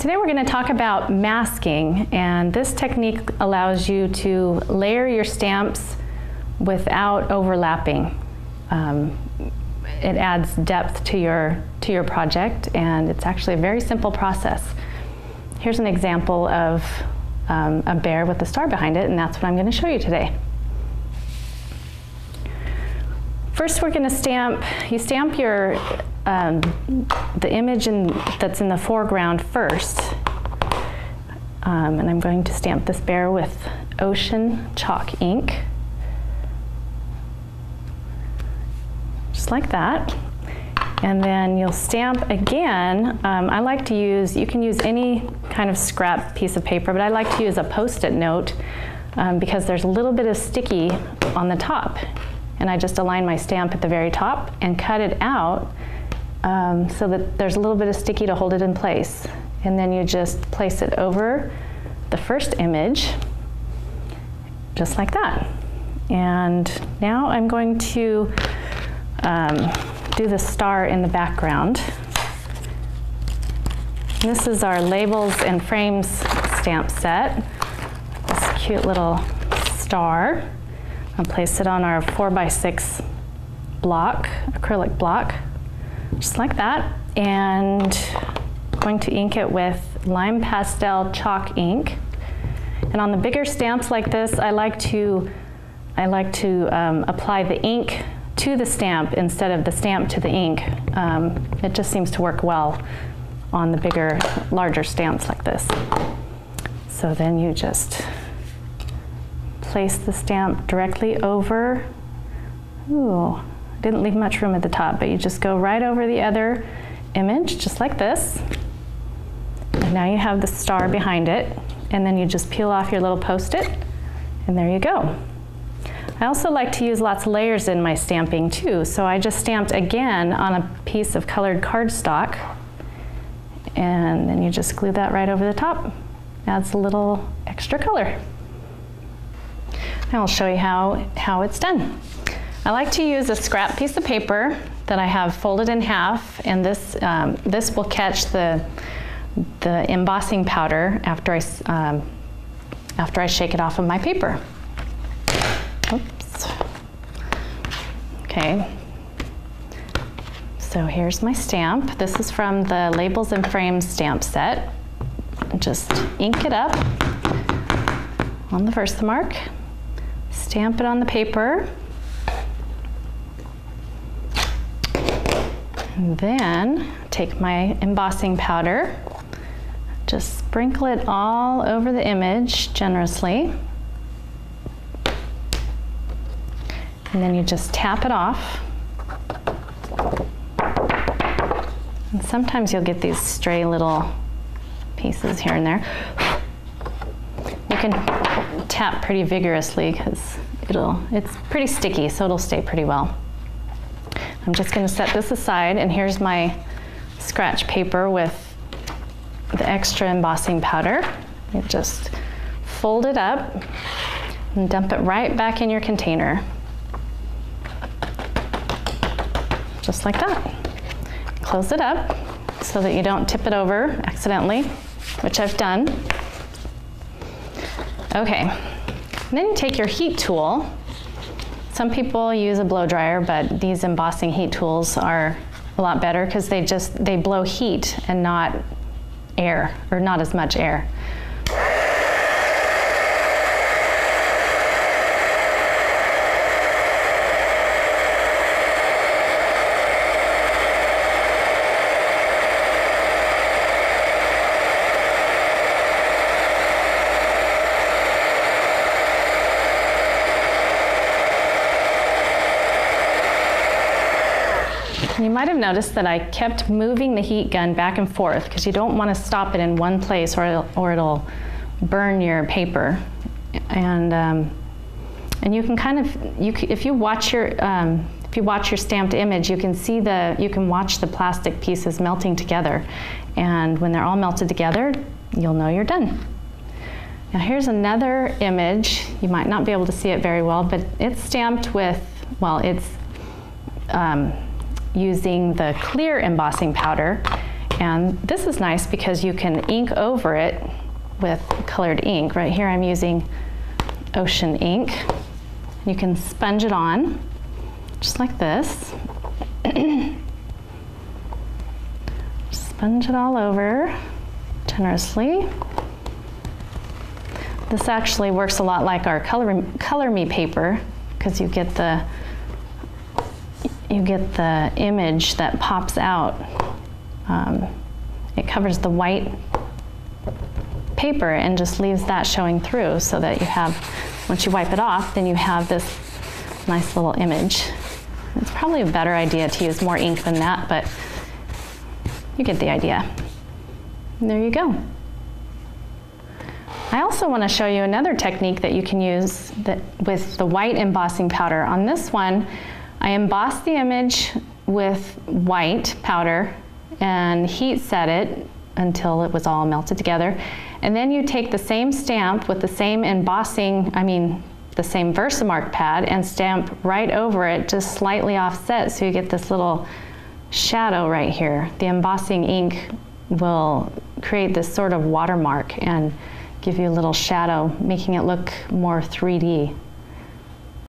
Today we're going to talk about masking, and this technique allows you to layer your stamps without overlapping. It adds depth to your project, and it's actually a very simple process. Here's an example of a bear with a star behind it, and that's what I'm going to show you today. First, we're going to stamp. You stamp your the image that's in the foreground first, and I'm going to stamp this bear with Ocean chalk ink, just like that. And then you'll stamp again. I like to use, you can use any kind of scrap piece of paper, but I like to use a Post-it note because there's a little bit of sticky on the top. And I just align my stamp at the very top and cut it out so that there's a little bit of sticky to hold it in place. And then you just place it over the first image, just like that. And now I'm going to do the star in the background. And this is our Labels and Frames stamp set. This cute little star. I'll place it on our 4x6 block, acrylic block, just like that. And I'm going to ink it with Lime Pastel chalk ink. And on the bigger stamps like this, I like to apply the ink to the stamp instead of the stamp to the ink. It just seems to work well on the bigger, larger stamps like this. So then you just place the stamp directly over. Ooh, didn't leave much room at the top, but you just go right over the other image, just like this. And now you have the star behind it, and then you just peel off your little Post-it, and there you go. I also like to use lots of layers in my stamping too, so I just stamped again on a piece of colored cardstock, and then you just glue that right over the top. Adds a little extra color. Now I'll show you how it's done. I like to use a scrap piece of paper that I have folded in half, and this will catch the embossing powder after I shake it off of my paper. Oops. Okay. So here's my stamp. This is from the Labels and Frames stamp set. Just ink it up on the Versamark. Stamp it on the paper. And then take my embossing powder. Just sprinkle it all over the image generously. And then you just tap it off. And sometimes you'll get these stray little pieces here and there. You can tap pretty vigorously because it's pretty sticky, so it'll stay pretty well. I'm just going to set this aside, and here's my scratch paper with the extra embossing powder. You just fold it up and dump it right back in your container. Just like that. Close it up so that you don't tip it over accidentally, which I've done. Okay, and then you take your heat tool. Some people use a blow dryer, but these embossing heat tools are a lot better because they blow heat and not air, or not as much air. You might have noticed that I kept moving the heat gun back and forth because you don't want to stop it in one place or it'll burn your paper. And you can kind of, if you watch your stamped image, you can watch the plastic pieces melting together. And when they're all melted together, you'll know you're done. Now here's another image. You might not be able to see it very well, but it's stamped with, well, it's using the clear embossing powder, And this is nice because you can ink over it with colored ink. Right here I'm using Ocean ink. You can sponge it on, just like this. Sponge it all over generously. This actually works a lot like our Color Me paper, because you get the image that pops out. It covers the white paper and just leaves that showing through, so that you have, once you wipe it off, then you have this nice little image. It's probably a better idea to use more ink than that, but you get the idea. And there you go. I also want to show you another technique that you can use with the white embossing powder. On this one, I embossed the image with white powder and heat set it until it was all melted together. And then you take the same stamp with the same embossing, the same Versamark pad, and stamp right over it, just slightly offset, so you get this little shadow right here. The embossing ink will create this sort of watermark and give you a little shadow, making it look more 3D.